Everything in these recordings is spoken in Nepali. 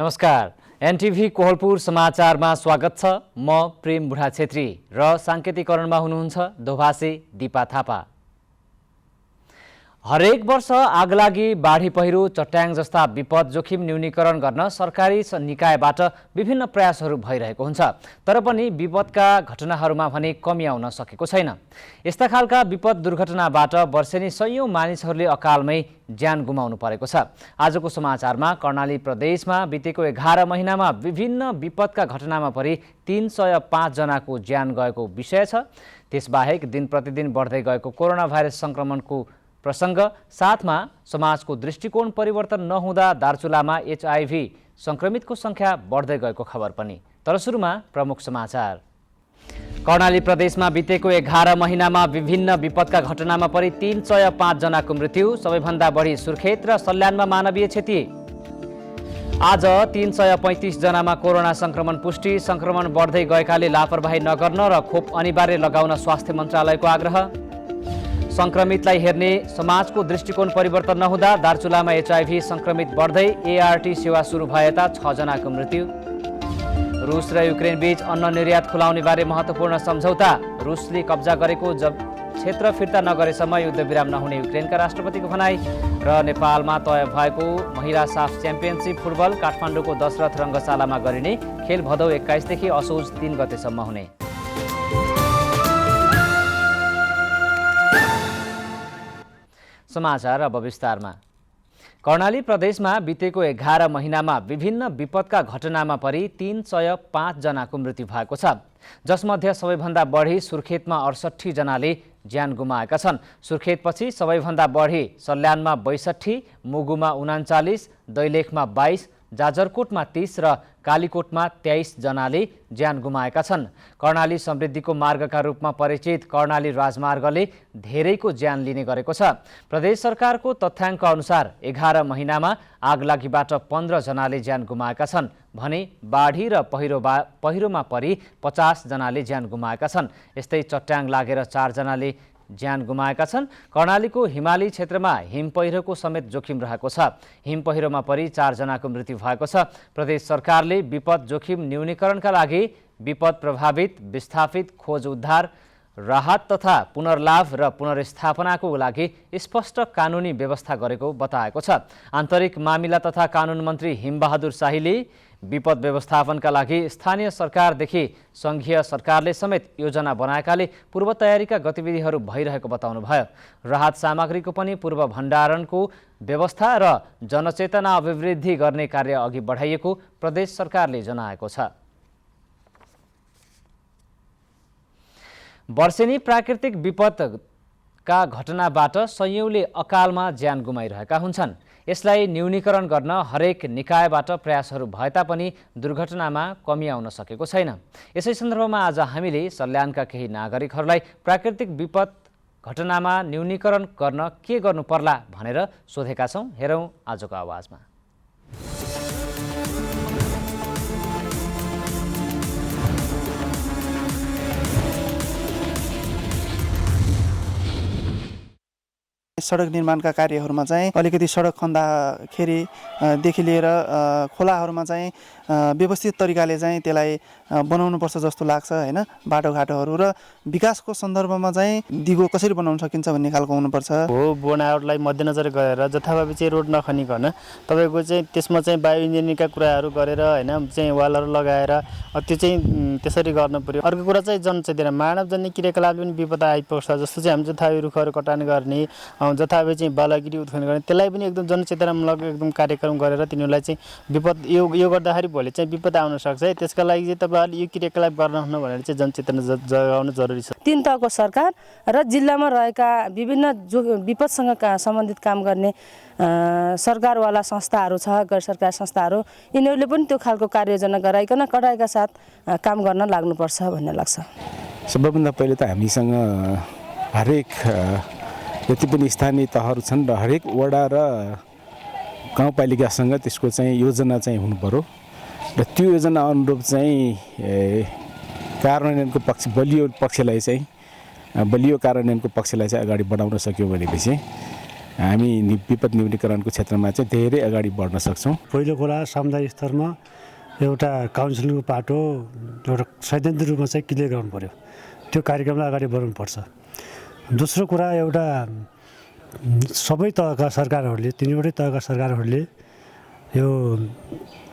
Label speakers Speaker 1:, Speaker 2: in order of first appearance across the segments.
Speaker 1: नमस्कार, एनटिभी कोहलपुर समाचारमा स्वागत छ। म प्रेम बुढा छेत्री र सांकेतिकरणमा हुनुहुन्छ दोभाषी दिपा थापा। हरेक वर्ष आगलागी, बाढी पहिरो, चट्याङ जस्ता विपद जोखिम न्यूनीकरण गर्न सरकारी निकायबाट विभिन्न प्रयासहरू भइरहेको हुन्छ। तर पनि विपदका घटनाहरूमा भने कमी आउन सकेको छैन। यस्ता खालका विपद दुर्घटनाबाट वर्षेनी सयौं मानिसहरूले अकालमै ज्यान गुमाउनु परेको छ। आजको समाचारमा कर्णाली प्रदेशमा बितेको 11 महिनामा विभिन्न विपदका घटनामा परि 305 जनाको ज्यान गएको विषय छ। त्यसबाहेक दिन प्रतिदिन बढ्दै गएको कोरोना भाइरस संक्रमणको प्रसङ्ग साथमा समाजको दृष्टिकोण परिवर्तन नहुँदा दार्चुलामा HIV संक्रमितको संख्या बढ्दै गएको खबर पनि। तर सुरुमा प्रमुख समाचार। कर्णाली प्रदेशमा बितेको 11 महिनामा विभिन्न विपदका घटनामा परि 305 जनाको मृत्यु, सबैभन्दा बढी सुर्खेत र सल्यानमा मानवीय क्षति। आज 335 जनामा कोरोना संक्रमण पुष्टि, संक्रमण बढ्दै गएकाले लापरवाही नगर्न र खोप अनिवार्य लगाउन स्वास्थ्य मन्त्रालयको आग्रह। संक्रमितलाई हेर्ने समाजको दृष्टिकोण परिवर्तन नहुँदा दार्चुलामा HIV संक्रमित बढ्दै ART सेवा सुरु भएता 6 जनाको मृत्यु। रुस र युक्रेन बीच अन्न निर्यात खुलाउने बारे महत्त्वपूर्ण सम्झौता, रुसले कब्जा गरेको क्षेत्र फिर्ता नगरेसम्म युद्धविराम नहुने युक्रेनका राष्ट्रपतिको भनाई। र नेपालमा तय भएको महिला साफ च्याम्पियनसिप फुटबल काठमाडौँको दशरथ रङ्गशालामा गरिने खेल भदौ 21 देखि असोज 3 गतेसम्म हुने। समाचार अब विस्तारमा। कर्णाली प्रदेशमा बितेको 11 महिनामा विभिन्न विपदका घटनामा परि 305 जनाको मृत्यु भएको छ, जसमध्ये सबैभन्दा बढी सुर्खेतमा 68 जनाले ज्यान गुमाएका छन्। सुर्खेतपछि सबैभन्दा बढी सल्यानमा 62, मुगुमा 39, दैलेखमा 22, जाजरकोटमा 30 र कालीकोटमा 23 जनाले ज्यान गुमाएका छन्। कर्णाली समृद्धिको मार्गका रूपमा परिचित कर्णाली राजमार्गले धेरैको ज्यान लिने गरेको छ। प्रदेश सरकारको तथ्याङ्क अनुसार 11 महिनामा आगलागीबाट 15 जनाले ज्यान गुमाएका छन् भने बाढी र पहिरोमा परि 50 जनाले ज्यान गुमाएका छन्। यस्तै चट्याङ लागेर 4 जनाले ज्यान गुमाएका छन्। कर्णालीको हिमाली क्षेत्रमा हिम पहिरोको समेत जोखिम रहेको छ। हिम पहिरोमा परि 4 जनाको मृत्यु भएको छ। प्रदेश सरकारले विपद जोखिम न्यूनीकरणका लागि विपद प्रभावित, विस्थापित, खोज उद्धार, राहत तथा पुनर्लाभ र पुनर्स्थापनाको लागि स्पष्ट कानुनी व्यवस्था गरेको बताएको छ। आन्तरिक मामिला तथा कानुन मन्त्री हिमबहादुर शाहीले विपद व्यवस्थापनका लागि स्थानीय सरकारदेखि सङ्घीय सरकारले समेत योजना बनाएकाले पूर्व तयारीका गतिविधिहरू भइरहेको बताउनुभयो। राहत सामग्रीको पनि पूर्व भण्डारणको व्यवस्था र जनचेतना अभिवृद्धि गर्ने कार्य अघि बढाइएको प्रदेश सरकारले जनाएको छ। वर्षेनी प्राकृतिक विपदका घटनाबाट सयौंले अकालमा ज्यान गुमाइरहेका हुन्छन्। यसलाई न्यूनीकरण गर्न हरेक निकायबाट प्रयासहरू भए तापनि दुर्घटनामा कमी आउन सकेको छैन। यसै सन्दर्भमा आज हामीले सल्यानका केही नागरिकहरूलाई प्राकृतिक विपद घटनामा न्यूनीकरण गर्न के गर्नु पर्ला भनेर सोधेका छौं। हेरौं आजको आवाजमा।
Speaker 2: सडक निर्माणका कार्यहरूमा चाहिँ अलिकति सडक खन्दाखेरि देखि लिएर खोलाहरूमा चाहिँ व्यवस्थित तरिकाले चाहिँ त्यसलाई बनाउनुपर्छ जस्तो लाग्छ हैन। बाटोघाटोहरू र विकासको सन्दर्भमा चाहिँ दिगो कसरी बनाउन सकिन्छ भन्ने खालको हुनुपर्छ।
Speaker 3: हो बनावटलाई मध्यनजर गरेर जथाभावी चाहिँ रोड नखनिकन तपाईको चाहिँ त्यसमा चाहिँ बायो इन्जिनियरिङका कुराहरू गरेर हैन चाहिँ वालहरू लगाएर त्यो चाहिँ त्यसरी गर्न पर्यो। अर्को कुरा चाहिँ जनचेतना मानवजन्य क्रियाकलाप पनि विपद आइपर्छ। जस्तो चाहिँ हामी जथाभावी रुखहरू कटान गर्ने, जथाभावी चाहिँ बालगिरी उत्खनन गर्ने, त्यसलाई पनि एकदम जनचेतनामूलक एकदम कार्यक्रम गरेर तिनीहरूलाई चाहिँ विपद यो गर्दाखेरि भोलि चाहिँ विपद आउन सक्छ है। त्यसका लागि चाहिँ तपाईहरुले यो क्रियाकलाप गर्नुहुन्न भनेर चाहिँ जनचेतना जगाउन जरुरी छ।
Speaker 4: 3 तहको सरकार र जिल्लामा रहेका विभिन्न विपदसँग सम्बन्धित काम गर्ने सरकारवाला संस्थाहरू छ, गैर सरकारी संस्थाहरू, यिनीहरूले पनि त्यो खालको कार्ययोजना गराइकन कडाइका साथ काम गर्न लाग्नुपर्छ भन्ने लाग्छ।
Speaker 5: सबैभन्दा पहिले त हामीसँग हरेक जति पनि स्थानीय तहहरू छन् र हरेक वडा र गाउँपालिकासँग त्यसको चाहिँ योजना चाहिँ हुनु पर्यो र त्यो योजना अनुरूप चाहिँ कार्यान्वयनको बलियो कार्यान्वयनको पक्षलाई चाहिँ अगाडि बढाउन सक्यो भनेपछि हामी विपद न्यूनीकरणको क्षेत्रमा चाहिँ धेरै अगाडि बढ्न सक्छौँ।
Speaker 6: पहिलो कुरा समुदाय स्तरमा एउटा काउन्सिलिङको पाटो एउटा सैद्धान्तिक रूपमा चाहिँ क्लियर गर्नु पर्यो, त्यो कार्यक्रमलाई अगाडि बढाउनुपर्छ। दोस्रो कुरा एउटा सबै तहका सरकारहरूले, तिनवटै तहका सरकारहरूले यो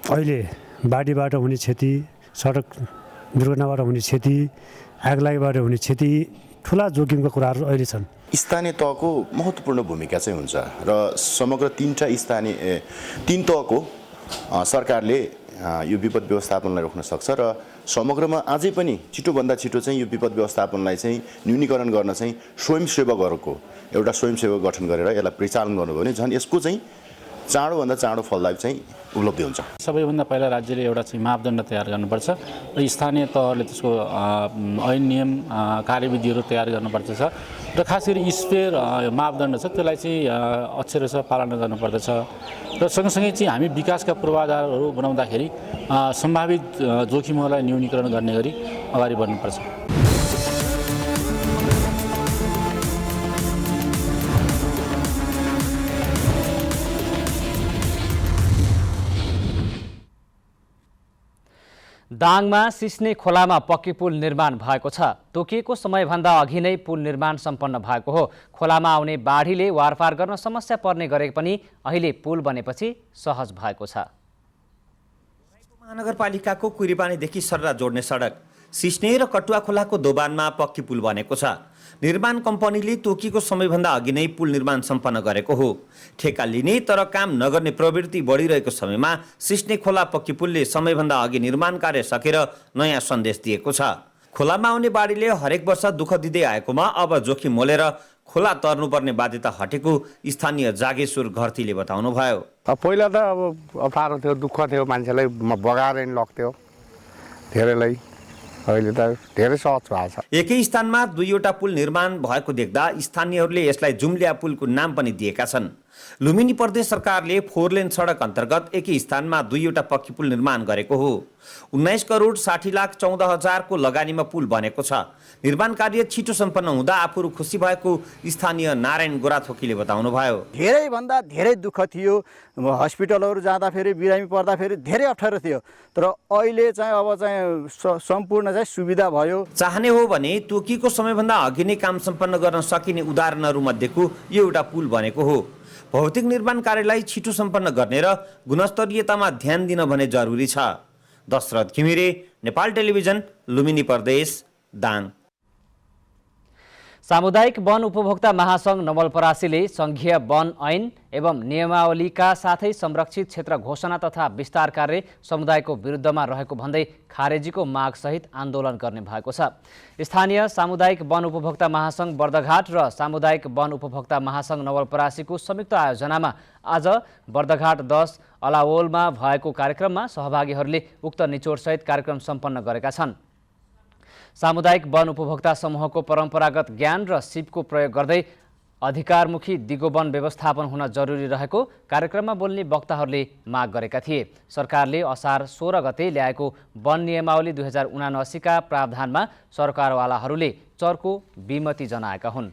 Speaker 6: अहिले बाढीबाट हुने क्षति, सडक दुर्घटनाबाट हुने क्षति, आगलागीबाट हुने क्षति, ठुला जोखिमका कुराहरू अहिले छन्।
Speaker 7: स्थानीय तहको महत्त्वपूर्ण भूमिका चाहिँ हुन्छ र समग्र तीन तहको सरकारले यो विपद व्यवस्थापनलाई रोक्न सक्छ र समग्रमा अझै पनि छिटोभन्दा छिटो चाहिँ यो विपद व्यवस्थापनलाई चाहिँ न्यूनीकरण गर्न चाहिँ स्वयंसेवकहरूको एउटा स्वयंसेवक गठन गरेर यसलाई परिचालन गर्नुभयो भने झन् यसको चाहिँ चाँडोभन्दा चाँडो फलदायक चाहिँ उपलब्धि हुन्छ।
Speaker 8: सबैभन्दा पहिला राज्यले एउटा चाहिँ मापदण्ड तयार गर्नुपर्छ र स्थानीय तहले त्यसको ऐन नियम कार्यविधिहरू तयार गर्नुपर्दछ र खास गरी स्पेयर मापदण्ड छ त्यसलाई चाहिँ अक्षरशः पालना गर्नुपर्दछ र सँगसँगै चाहिँ हामी विकासका पूर्वाधारहरू बनाउँदाखेरि सम्भावित जोखिमहरूलाई न्यूनीकरण गर्ने गरी अगाडि बढ्नुपर्छ।
Speaker 1: दाङमा सिस्ने खोलामा पक्की पुल निर्माण भएको छ। तोकिएको समयभन्दा अघि नै पुल निर्माण सम्पन्न भएको हो। खोलामा आउने बाढीले वारपार गर्न समस्या पर्ने गरे पनि अहिले पुल बनेपछि सहज भएको छ।
Speaker 9: महानगरपालिकाको कुरीपानीदेखि सर्रा जोड्ने सडक सिस्ने र कटुवा खोलाको दोबानमा पक्की पुल बनेको छ। निर्माण कम्पनीले तोकिएको समयभन्दा अघि नै पुल निर्माण सम्पन्न गरेको हो। ठेका लिने तर काम नगर्ने प्रवृत्ति बढिरहेको समयमा सिस्ने खोला पक्की पुलले समयभन्दा अघि निर्माण कार्य सकेर नयाँ सन्देश दिएको छ। खोलामा आउने बाढीले हरेक वर्ष दुःख दिँदै आएकोमा अब जोखिम मोलेर खोला तर्नुपर्ने बाध्यता हटेको स्थानीय जागेश्वर घरतीले बताउनुभयो।
Speaker 10: पहिला त अब अप्ठ्यारो थियो, दुःख थियो, मान्छेलाई बगाएर नि लग्थ्यो धेरैलाई, अहिले त धेरै सहज भएको छ।
Speaker 9: एकै स्थानमा दुईवटा पुल निर्माण भएको देख्दा स्थानीयहरूले यसलाई जुम्लिया पुलको नाम पनि दिएका छन्। लुम्बिनी प्रदेश सरकारले 4 लेन सडक अन्तर्गत एकै स्थानमा दुईवटा पक्की पुल निर्माण गरेको हो। 19 करोड 60 लाख 14 हजारको लगानीमा पुल बनेको छ। निर्माण कार्य छिटो सम्पन्न हुँदा आफूहरू खुसी भएको स्थानीय नारायण गोराथोकीले बताउनुभयो।
Speaker 11: धेरैभन्दा धेरै दुःख थियो, हस्पिटलहरू जाँदाखेरि बिरामी पर्दाखेरि धेरै अप्ठ्यारो थियो, तर अहिले चाहिँ अब चाहिँ सम्पूर्ण चाहिँ सुविधा भयो।
Speaker 9: चाहने हो भने तोकिएको समयभन्दा अघि नै काम सम्पन्न गर्न सकिने उदाहरणहरू मध्येको यो एउटा पुल बनेको हो। भौतिक निर्माण कार्यलाई छिटो सम्पन्न गर्ने र गुणस्तरीयतामा ध्यान दिन भने जरुरी छ। दशरथ घिमिरे, नेपाल टेलिभिजन, लुम्बिनी प्रदेश, दाङ।
Speaker 1: सामुदायिक वन उपभोक्ता महासंघ नवलपरासीले संघीय वन ऐन एवं नियमावलीका साथै संरक्षित क्षेत्र घोषणा तथा विस्तार कार्य समुदायको विरुद्धमा रहेको भन्दै खारेजीको मागसहित आन्दोलन गर्ने भएको छ। स्थानीय सामुदायिक वन उपभोक्ता महासंघ बर्दघाट र सामुदायिक वन उपभोक्ता महासंघ नवलपरासीको संयुक्त आयोजनामा आज बर्दघाट 10 अलावोलमा भएको कार्यक्रममा सहभागीहरूले उक्त निचोडसहित कार्यक्रम सम्पन्न गरेका छन्। सामुदायिक वन उपभोक्ता समूहको परम्परागत ज्ञान र सिपको प्रयोग गर्दै अधिकारमुखी दिगो वन व्यवस्थापन हुन जरुरी रहेको कार्यक्रममा बोल्ने वक्ताहरूले माग गरेका थिए। सरकारले असार 16 गते ल्याएको वन नियमावली 2079 का प्रावधानमा सरकारवालाहरूले चर्को विमति जनाएका हुन्।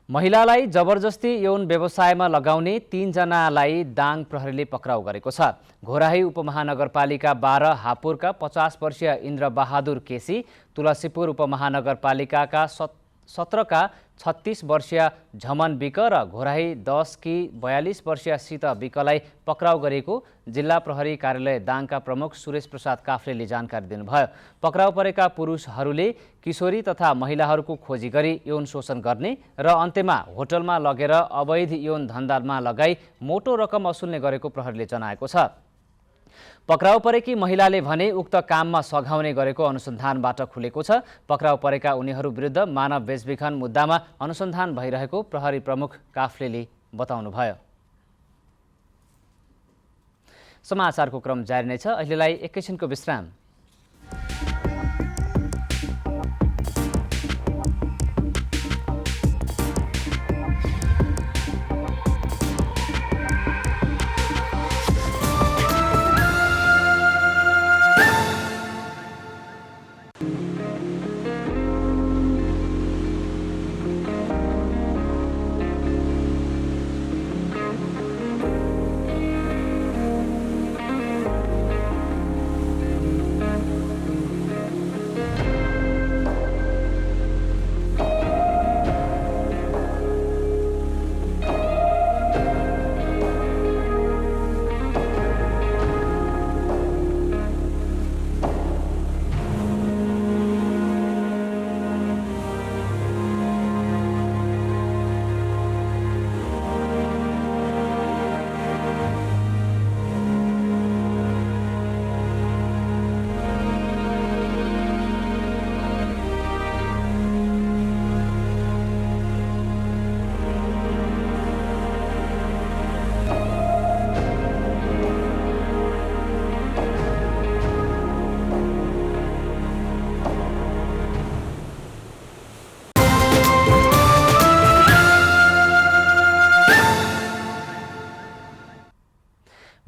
Speaker 1: महिलालाई जबरजस्ती यौन व्यवसायमा लगाउने 3 जनालाई दाङ प्रहरीले पक्राउ गरेको छ। घोराही उपमहानगरपालिका 12 हापुरका 50 वर्षीय इन्द्रबहादुर केसी, तुलसीपुर उपमहानगरपालिकाका 17 का 36 वर्षीय झमन विक र घोराही 10 की 42 वर्षीय सीता विकलाई पक्राउ गरेको जिल्ला प्रहरी कार्यालय दाङका प्रमुख सुरेश प्रसाद काफ्लेले जानकारी दिनुभयो। पक्राउ परेका पुरुषहरूले किशोरी तथा महिलाहरूको खोजी गरी यौन शोषण गर्ने र अन्त्यमा होटलमा लगेर अवैध यौन धन्दामा लगाई मोटो रकम असुल्ने गरेको प्रहरीले जनाएको छ। पक्राउ परेकी महिलाले भने उक्त काममा सघाउने गरेको अनुसन्धानबाट खुलेको छ। पक्राउ परेका उनीहरू विरुद्ध मानव बेचबिखन मुद्दामा अनुसन्धान भइरहेको प्रहरी प्रमुख काफ्लेले बताउनुभयो। समाचारको क्रम जारी नै छ। अहिलेलाई एकैछिनको विश्राम।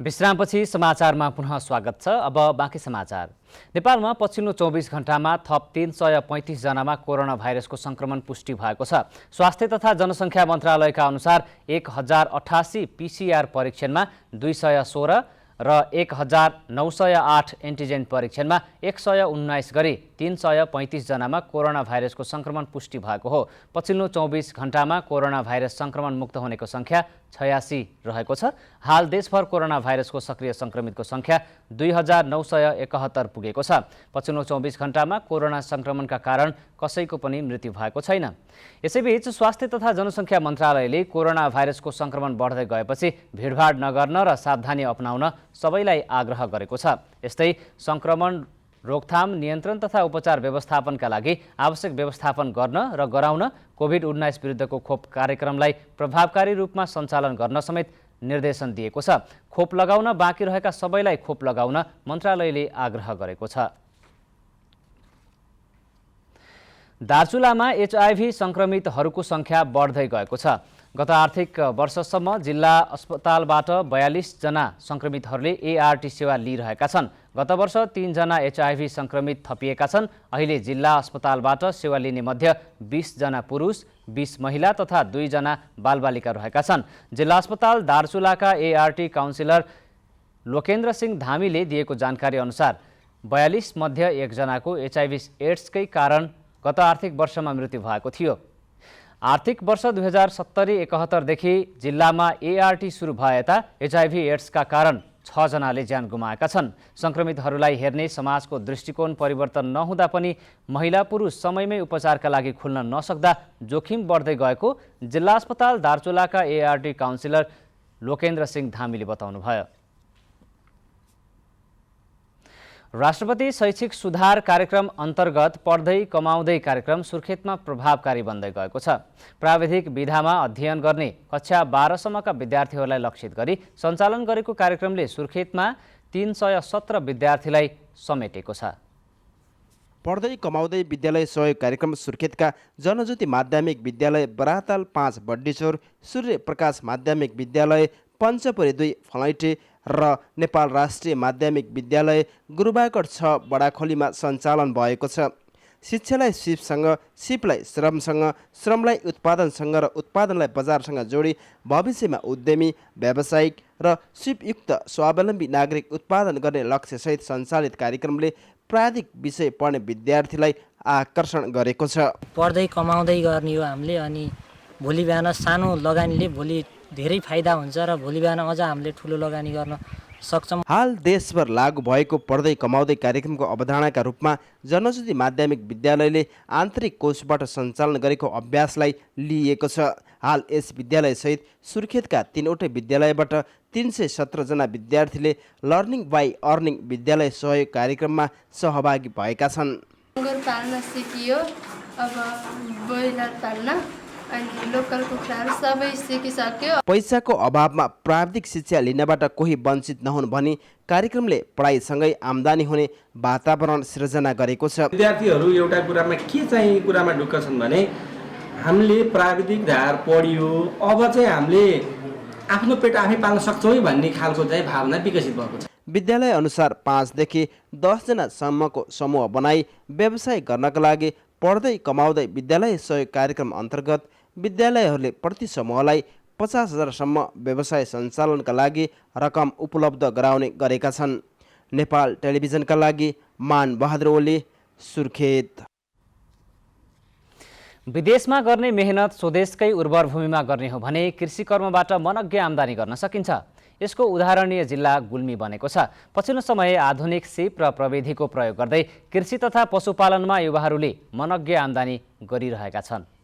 Speaker 1: विश्रामपछि समाचारमा पुनः स्वागत छ। अब बाँकी समाचार। नेपालमा पछिल्लो 24 घण्टामा थप 335 जनामा कोरोना भाइरसको संक्रमण पुष्टि भएको छ। स्वास्थ्य तथा जनसङ्ख्या मन्त्रालयका अनुसार 1088 PCR परीक्षणमा 216 र 1908 एन्टिजेन परीक्षणमा 119 गरी 335 जनामा कोरोना भाइरसको संक्रमण पुष्टि भएको हो। पछिल्लो 24 घण्टामा कोरोना भाइरस संक्रमण मुक्त हुनेको संख्या 86 रहेको छ। हाल देशभर कोरोना भाइरसको सक्रिय संक्रमितको संख्या 2971 पुगेको छ। पछिल्लो 24 घण्टामा कोरोना संक्रमणका कारण कसैको पनि मृत्यु भएको छैन। यसैबीच स्वास्थ्य तथा जनसङ्ख्या मन्त्रालयले कोरोना भाइरसको संक्रमण बढ्दै गएपछि भिडभाड नगर्न र सावधानी अपनाउन सबैलाई आग्रह गरेको छ। यस्तै संक्रमण रोकथाम, नियन्त्रण तथा उपचार व्यवस्थापनका लागि आवश्यक व्यवस्थापन गर्न र गराउन कोभिड-19 विरुद्धको खोप कार्यक्रमलाई प्रभावकारी रूपमा सञ्चालन गर्न समेत निर्देशन दिएको छ। खोप लगाउन बाँकी रहेका सबैलाई खोप लगाउन मन्त्रालयले आग्रह गरेको छ। दार्चुलामा HIV संक्रमितहरूको संख्या बढ्दै गएको छ। गत आर्थिक वर्षसम्म जिल्ला अस्पतालबाट 42 जना संक्रमितहरूले ART सेवा लिइरहेका छन्। गत वर्ष 3 जना HIV संक्रमित थपिएका छन्। अहिले जिल्ला अस्पतालबाट सेवा लिने मध्ये 20 जना पुरुष, 20 महिला तथा 2 जना बालबालिका रहेका छन्। जिल्ला अस्पताल दार्चुलाका ART काउन्सिलर लोकेन्द्र सिंह धामीले दिएको जानकारी अनुसार 42 मध्ये 1 जनाको HIV एड्सकै कारण गत आर्थिक वर्षमा मृत्यु भएको थियो। आर्थिक वर्ष 2070-71 देखि जिल्लामा ART सुरु भए यता HIV एड्सका कारण 6 जनाले ज्यान गुमाएका छन्। संक्रमितहरूलाई हेर्ने समाजको दृष्टिकोण परिवर्तन नहुँदा पनि महिला पुरुष समयमै उपचारका लागि खुल्न नसक्दा जोखिम बढ्दै गएको जिल्ला अस्पताल दार्चुलाका ART काउन्सिलर लोकेन्द्र सिंह धामीले बताउनुभयो। राष्ट्रपति शैक्षिक सुधार कार्यक्रम अन्तर्गत पढ्दै कमाउँदै कार्यक्रम सुर्खेतमा प्रभावकारी बन्दै गएको छ। प्राविधिक विधामा अध्ययन गर्ने कक्षा 12 सम्मका विद्यार्थीहरूलाई लक्षित गरी सञ्चालन गरेको कार्यक्रमले सुर्खेतमा 317 विद्यार्थीलाई समेटेको छ।
Speaker 12: पढ्दै कमाउँदै विद्यालय सहयोग कार्यक्रम सुर्खेतका जनज्योति माध्यमिक विद्यालय बराताल 5 बड्डीचोर, सूर्य प्रकाश माध्यमिक विद्यालय पञ्चपरी 2 फलैटे र नेपाल राष्ट्रिय माध्यमिक विद्यालय गुरुबाकट 6 बडाखोलीमा सञ्चालन भएको छ। शिक्षालाई सिपसँग, सिपलाई श्रमसँग, श्रमलाई उत्पादनसँग र उत्पादनलाई बजारसँग जोडी भविष्यमा उद्यमी, व्यावसायिक र सिपयुक्त स्वावलम्बी नागरिक उत्पादन गर्ने लक्ष्यसहित सञ्चालित कार्यक्रमले प्राविधिक विषय पढ्ने विद्यार्थीलाई आकर्षण गरेको छ।
Speaker 13: पढ्दै कमाउँदै गर्ने हो हामीले, अनि भोलि बिहान सानो लगानीले भोलि धेरै फाइदा हुन्छ र भोलि बिहान अझ हामीले ठुलो लगानी गर्न सक्छौँ।
Speaker 12: हाल देशभर लागू भएको पढ्दै कमाउँदै कार्यक्रमको अवधारणाका रूपमा जनज्योति माध्यमिक विद्यालयले आन्तरिक कोषबाट सञ्चालन गरेको अभ्यासलाई लिएको छ। हाल यस विद्यालयसहित सुर्खेतका 3वटै विद्यालयबाट 317 जना विद्यार्थीले लर्निङ बाई अर्निङ विद्यालय सहयोग कार्यक्रममा सहभागी भएका छन्।
Speaker 14: सुँगुर पाल्न सिकियो, अब ब्रोइलर पाल्न, अनि लोकल कुखुराहरू सबै सिकिसक्यो।
Speaker 12: पैसाको अभावमा प्राविधिक शिक्षा लिनबाट कोही वञ्चित नहुन् भनी कार्यक्रमले पढाइसँगै आम्दानी हुने वातावरण सृजना गरेको छ।
Speaker 15: विद्यार्थीहरू एउटा कुरामा के चाहिँ कुरामा ढुक्क छन् भने हामीले प्राविधिक धार पढियो, अब चाहिँ हामीले आफ्नो पेट आफै पाल्न सक्छौँ भन्ने खालको चाहिँ भावना विकसित भएको छ।
Speaker 12: विद्यालय अनुसार 5 देखि 10 जनासम्मको समूह बनाई व्यवसाय गर्नका लागि पढ्दै कमाउँदै विद्यालय सहयोग कार्यक्रम अन्तर्गत विद्यालयहरूले प्रति समूहलाई 50,000 सम्म व्यवसाय सञ्चालनका लागि रकम उपलब्ध गराउने गरेका छन्। नेपाल टेलिभिजनका लागि मान बहादुर ओली, सुर्खेत।
Speaker 1: विदेशमा गर्ने मेहनत स्वदेशकै उर्वर भूमिमा गर्ने हो भने कृषि कर्मबाट मनग्गे आम्दानी गर्न सकिन्छ। यसको उदाहरणीय जिल्ला गुल्मी बनेको छ। पछिल्लो समय आधुनिक सिप र प्रविधिको प्रयोग गर्दै कृषि तथा पशुपालनमा युवाहरूले मनग्गे आम्दानी गरिरहेका छन्।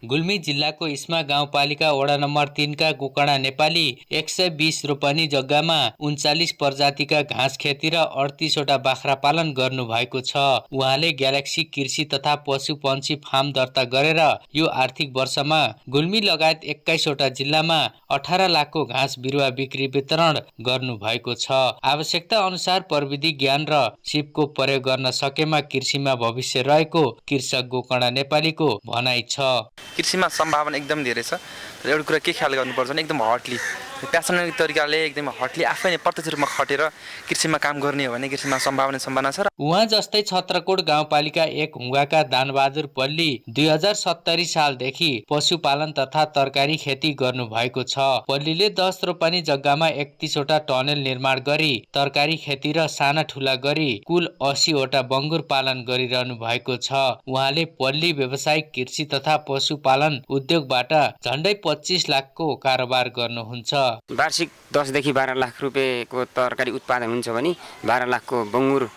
Speaker 16: गुल्मी जिल्लाको इस्मा गाउँपालिका वडा नम्बर 3 का गोकर्णा नेपाली 120 रोपनी जग्गामा 39 प्रजातिका घाँस खेती र 38 वटा बाख्रा पालन गर्नु भएको छ। उहाँले ग्यालेक्सी कृषि तथा पशु पंक्षी फार्म दर्ता गरेर यो आर्थिक वर्षमा गुल्मी लगायत 21 वटा जिल्लामा 18 लाखको घाँस बिरुवा बिक्री वितरण गर्नु भएको छ। आवश्यकता अनुसार प्रविधि ज्ञान र सिपको प्रयोग गर्न सकेमा कृषिमा भविष्य रहेको कृषक गोकर्णा नेपालीको भनाइ छ।
Speaker 17: कृषिमा सम्भावना एकदम धेरै छ। तर एउटा कुरा के ख्याल गर्नुपर्छ भने एकदम हटली प्यासनलिक तरिकाले एकदमै हटली आफै नै प्रत्यक्ष रूपमा खटेर कृषिमा काम गर्ने हो भने कृषिमा सम्भावना छ।
Speaker 16: उहाँ जस्तै छत्रकोट गाउँपालिका 1 हुँगाका दानबहादुर पल्ली 2070 सालदेखि पशुपालन तथा तरकारी खेती गर्नु भएको छ। पल्लीले 10 रोपनी जग्गामा 31 वटा टनेल निर्माण गरी तरकारी खेती र साना ठुला गरी कुल 80 वटा बङ्गुर पालन गरिरहनु भएको छ। उहाँले पल्ली व्यावसायिक कृषि तथा पशुपालन उद्योगबाट झण्डै 25 लाखको कारोबार गर्नुहुन्छ।
Speaker 18: वार्षिक 10 देखि 12 लाख रुपियाँको तरकारी उत्पादन हुन्छ भने 12 लाखको बङ्गुर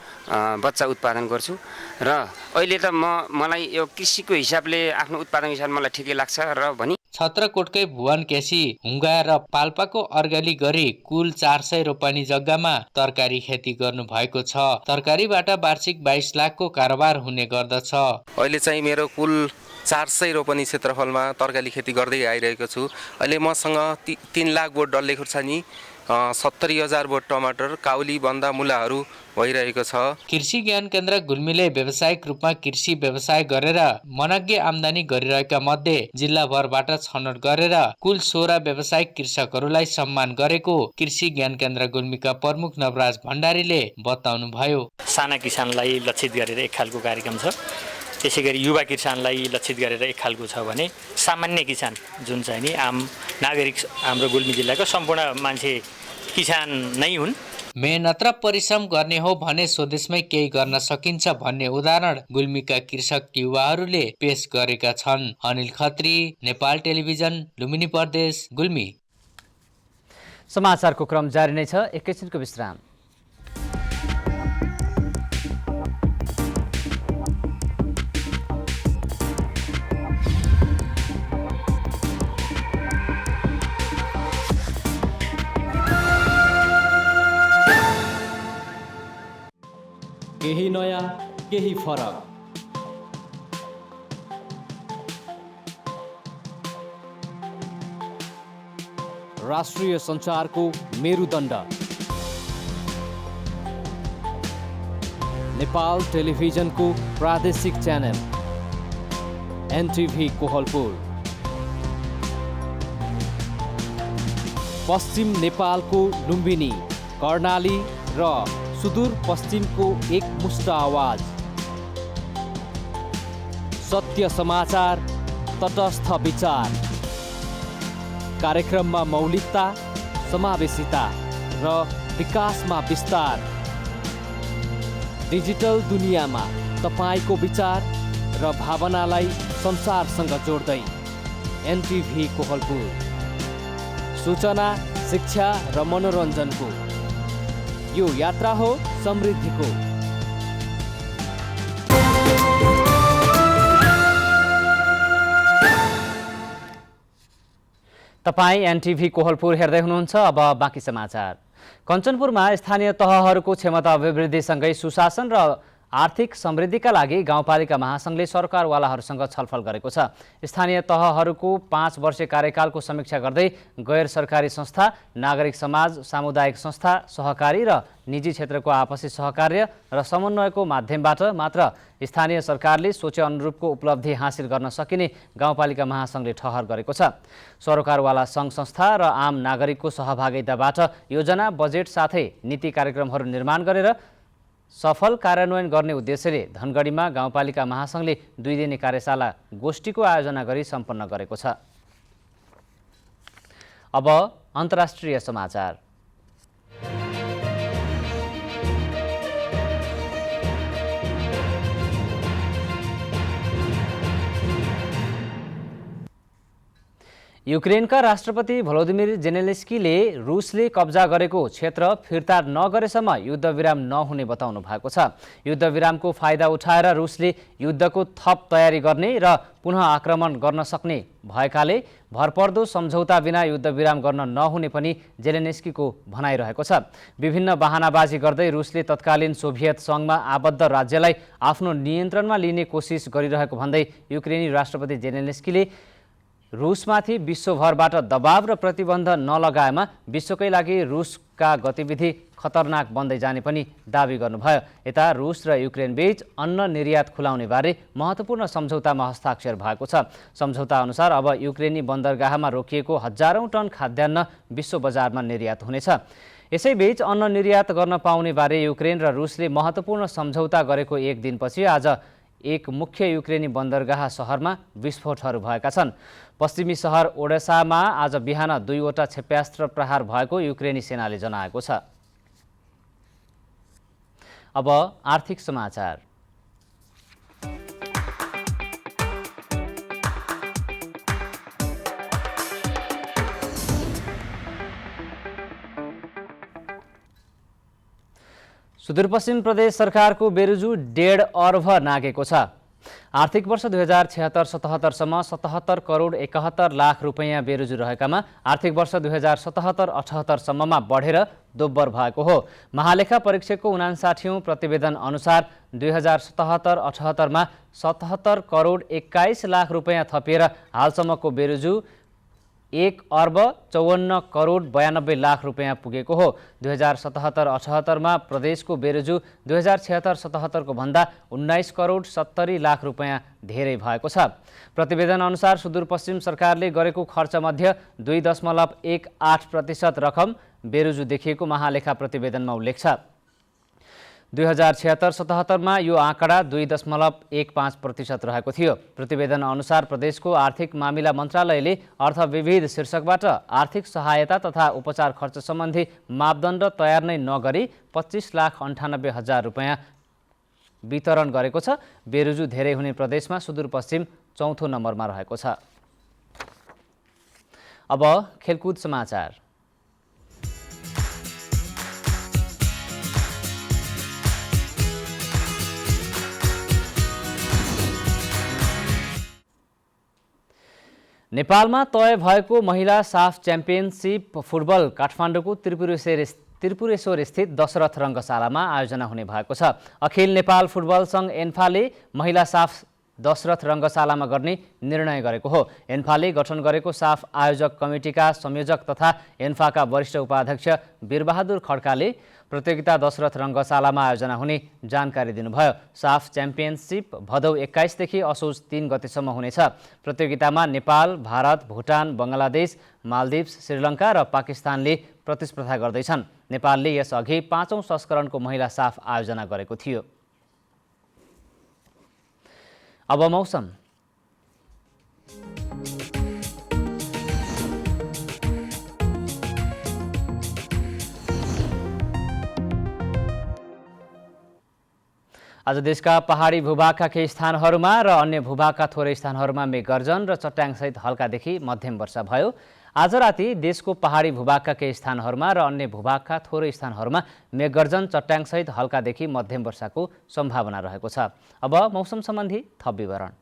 Speaker 18: बच्चा उत्पादन गर्छु र अहिले त मलाई यो कृषिको हिसाबले आफ्नो उत्पादन हिसाबले मलाई ठिकै लाग्छ र भनी
Speaker 16: छत्रकोटकै भुवन केसी हुँगा र पाल्पाको अर्गाली गरी कुल 400 रोपनी जग्गामा तरकारी खेती गर्नु भएको छ। तरकारीबाट वार्षिक 22 लाखको कारोबार हुने गर्दछ।
Speaker 19: अहिले चाहिँ मेरो कुल 400 रोपनी क्षेत्रफलमा तरकारी खेती गर्दै आइरहेको छु। अहिले मसँग 3 लाख बोट डल्ले खुर्सानी, 70,000 बोट टमाटर, काउली, बन्दा, मुलाहरू भइरहेको छ।
Speaker 16: कृषि ज्ञान केन्द्र गुल्मीले व्यावसायिक रूपमा कृषि व्यवसाय गरेर मनग्गे आम्दानी गरिरहेका मध्ये जिल्लाभरबाट छनौट गरेर कुल 16 व्यावसायिक कृषकहरूलाई सम्मान गरेको कृषि ज्ञान केन्द्र गुल्मीका प्रमुख नवराज भण्डारीले बताउनुभयो।
Speaker 20: साना किसानलाई लक्षित गरेर एक खालको कार्यक्रम छ। त्यसै गरी युवा किसानलाई लक्षित गरेर एक खालको छ भने सामान्य किसान जुन चाहिँ नि आम नागरिक हाम्रो गुल्मी जिल्लाको सम्पूर्ण मान्छे किसान नै हुन्।
Speaker 16: मेहनत र परिश्रम गर्ने हो भने स्वदेशमै केही गर्न सकिन्छ भन्ने उदाहरण गुल्मीका कृषक युवाहरूले पेश गरेका छन्। अनिल खत्री, नेपाल टेलिभिजन, लुम्बिनी प्रदेश, गुल्मी।
Speaker 1: समाचारको क्रम जारी नै छ, एकैछिनको विश्राम।
Speaker 21: केही नयाँ, केही फरक। राष्ट्रिय सञ्चारको मेरुदण्ड नेपाल टेलिभिजनको प्रादेशिक च्यानल एनटिभी कोहलपुर। पश्चिम नेपालको लुम्बिनी, कर्णाली र सुदूर पश्चिमको एकमुष्ट आवाज। सत्य समाचार, तटस्थ विचार। कार्यक्रममा मौलिकता, समावेशिता र विकासमा विस्तार। डिजिटल दुनियाँमा तपाईको विचार र भावनालाई संसारसँग जोड्दै एनटिभी कोहलपुर। सूचना, शिक्षा र मनोरञ्जनको यो यात्रा हो समृद्धिको।
Speaker 1: तपाईँ एनटिभी कोहलपुर हेर्दै हुनुहुन्छ। अब बाँकी समाचार। कञ्चनपुरमा स्थानीय तहहरूको क्षमता अभिवृद्धिसँगै सुशासन र आर्थिक समृद्धिका लागि गाउँपालिका महासङ्घले सरकारवालाहरूसँग छलफल गरेको छ। स्थानीय तहहरूको 5 वर्षे कार्यकालको समीक्षा गर्दै गैर सरकारी संस्था, नागरिक समाज, सामुदायिक संस्था, सहकारी र निजी क्षेत्रको आपसी सहकार्य र समन्वयको माध्यमबाट मात्र स्थानीय सरकारले सोचे अनुरूपको उपलब्धि हासिल गर्न सकिने गाउँपालिका महासङ्घले ठहर गरेको छ। सरकारवाला सङ्घ संस्था र आम नागरिकको सहभागिताबाट योजना, बजेट साथै नीति कार्यक्रमहरू निर्माण गरेर सफल कार्यान्वयन गर्ने उद्देश्यले धनगढीमा गाउँपालिका महासङ्घले 2 दिने कार्यशाला गोष्ठीको आयोजना गरी सम्पन्न गरेको छ। अब अन्तर्राष्ट्रिय समाचार। युक्रेनका राष्ट्रपति भलोदिमिर जेलेन्स्कीले रुसले कब्जा गरेको क्षेत्र फिर्ता नगरेसम्म युद्धविराम नहुने बताउनु भएको छ। युद्धविरामको फाइदा उठाएर रुसले युद्धको थप तयारी गर्ने र पुनः आक्रमण गर्न सक्ने भएकाले भरपर्दो सम्झौता बिना युद्धविराम गर्न नहुने पनि जेलेन्स्कीको भनाइरहेको छ। विभिन्न बहानाबाजी गर्दै रुसले तत्कालीन सोभियत सङ्घमा आबद्ध राज्यलाई आफ्नो नियन्त्रणमा लिने कोसिस गरिरहेको भन्दै युक्रेनी राष्ट्रपति जेलेन्स्कीले रुसमाथि विश्वभरबाट दबाव र प्रतिबन्ध नलगाएमा विश्वकै लागि रुस का गतिविधि खतरनाक बन्दै जाने पनि दावी गर्नुभयो। यता रुस र युक्रेन बीच अन्न निर्यात खुलाउने बारे महत्त्वपूर्ण सम्झौतामा हस्ताक्षर भएको छ। सम्झौता अनुसार अब युक्रेनी बन्दरगाहमा रोकिएको हजारौं टन खाद्यान्न विश्व बजारमा निर्यात हुनेछ। यसैबीच अन्न निर्यात गर्न पाउने बारे युक्रेन र रुसले महत्त्वपूर्ण सम्झौता गरेको एक दिनपछि आज एक मुख्य युक्रेनी बन्दरगाह सहरमा विस्फोटहरू भएका छन्। पश्चिमी सहर ओडेसामा आज बिहान 2 वटा क्षेप्यास्त्र प्रहार भएको युक्रेनी सेनाले जनाएको छ। अब आर्थिक समाचार। सुदूरपश्चिम प्रदेश सरकारको बेरुजु 1.5 अर्ब नागेको छ। आर्थिक वर्ष 2076-77 सम्म 77 करोड 71 लाख रुपैयाँ बेरुजु रहेकामा आर्थिक वर्ष 2077-78 सम्ममा बढेर दोब्बर भएको हो। महालेखा परीक्षकको 59औं प्रतिवेदन अनुसार 2077-78 मा 77 करोड 21 लाख रुपैयाँ थपिएर हालसम्मको बेरुजु 1 अर्ब 54 करोड 92 लाख रुपैयाँ पुगेको हो। 2077-78 मा प्रदेशको बेरुजु 2076-77 को भन्दा 19 करोड 70 लाख रुपैयाँ धेरै भएको छ। प्रतिवेदन अनुसार सुदूरपश्चिम सरकारले गरेको खर्चमध्ये 2.18% रकम बेरुजु देखिएको महालेखा प्रतिवेदनमा उल्लेख छ। 2076-77 मा यो आँकडा 2.15% रहेको थियो। प्रतिवेदन अनुसार प्रदेशको आर्थिक मामिला मन्त्रालयले अर्थविविध शीर्षकबाट आर्थिक सहायता तथा उपचार खर्च सम्बन्धी मापदण्ड तयार नै नगरी 25,98,000 रुपैयाँ वितरण गरेको छ। बेरुजु धेरै हुने प्रदेशमा सुदूरपश्चिम चौथो नम्बरमा रहेको छ। अब खेलकुद समाचार। नेपालमा तय भएको महिला साफ च्याम्पियनसिप फुटबल काठमाडौँको त्रिपुरेश्वर स्थित दशरथ रङ्गशालामा आयोजना हुने भएको छ। अखिल नेपाल फुटबल सङ्घ एन्फाले महिला साफ दशरथ रङ्गशालामा गर्ने निर्णय गरेको हो। एन्फाले गठन गरेको साफ आयोजक कमिटीका संयोजक तथा एन्फाका वरिष्ठ उपाध्यक्ष वीरबहादुर खड्काले प्रतियोगिता दशरथ रङ्गशालामा आयोजना हुने जानकारी दिनुभयो। साफ च्याम्पियनसिप भदौ 21 देखि असोज 3 गतेसम्म हुनेछ। प्रतियोगितामा नेपाल, भारत, भुटान, बङ्गलादेश, मालदिप्स, श्रीलङ्का र पाकिस्तानले प्रतिस्पर्धा गर्दैछन्। नेपालले यसअघि 5औं संस्करणको महिला साफ आयोजना गरेको थियो। अब मौसम। आज देशका पहाडी भूभागका केही स्थानहरूमा र अन्य भूभागका थोरै स्थानहरूमा मेघगर्जन र चट्याङसहित हल्कादेखि मध्यम वर्षा भयो। आज राति देशको पहाडी भूभागका केही स्थानहरूमा र अन्य भूभागका थोरै स्थानहरूमा मेघगर्जन चट्याङसहित हल्कादेखि मध्यम वर्षाको सम्भावना रहेको छ। अब मौसम सम्बन्धी थप विवरण।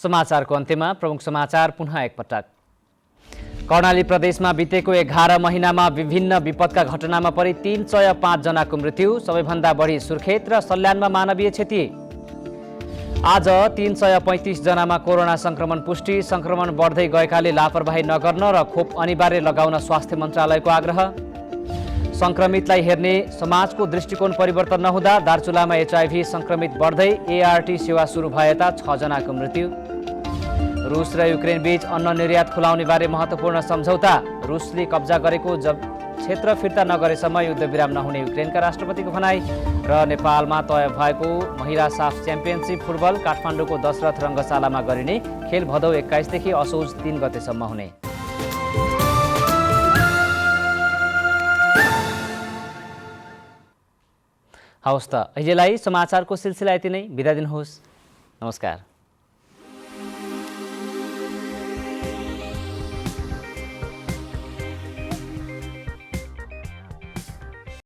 Speaker 1: समाचारको अन्त्यमा प्रमुख समाचार पुनः एकपटक। कर्णाली प्रदेशमा बितेको 11 महिनामा विभिन्न विपदका घटनामा परि 305 जनाको मृत्यु, सबैभन्दा बढी सुर्खेत र सल्यानमा मानवीय क्षति। आज 335 जनामा कोरोना संक्रमण पुष्टि, संक्रमण बढ्दै गएकाले लापरवाही नगर्न र खोप अनिवार्य लगाउन स्वास्थ्य मन्त्रालयको आग्रह। संक्रमितलाई हेर्ने समाजको दृष्टिकोण परिवर्तन नहुँदा दार्चुलामा HIV संक्रमित बढ्दै ART सेवा सुरु भएता 6 जनाको मृत्यु। रुस र युक्रेन बीच अन्न निर्यात खुलाउने बारे महत्त्वपूर्ण सम्झौता, रुसले कब्जा गरेको क्षेत्र फिर्ता नगरेसम्म युद्धविराम नहुने युक्रेनका राष्ट्रपतिको भनाई। र नेपालमा तय भएको महिला साफ च्याम्पियनसिप फुटबल काठमाडौँको दशरथ रङ्गशालामा गरिने खेल भदौ 21 देखि असोज 3 गतेसम्म हुने। हवस् त, अहिलेलाई समाचारको सिलसिला यति नै। बिदा दिनुहोस्। नमस्कार।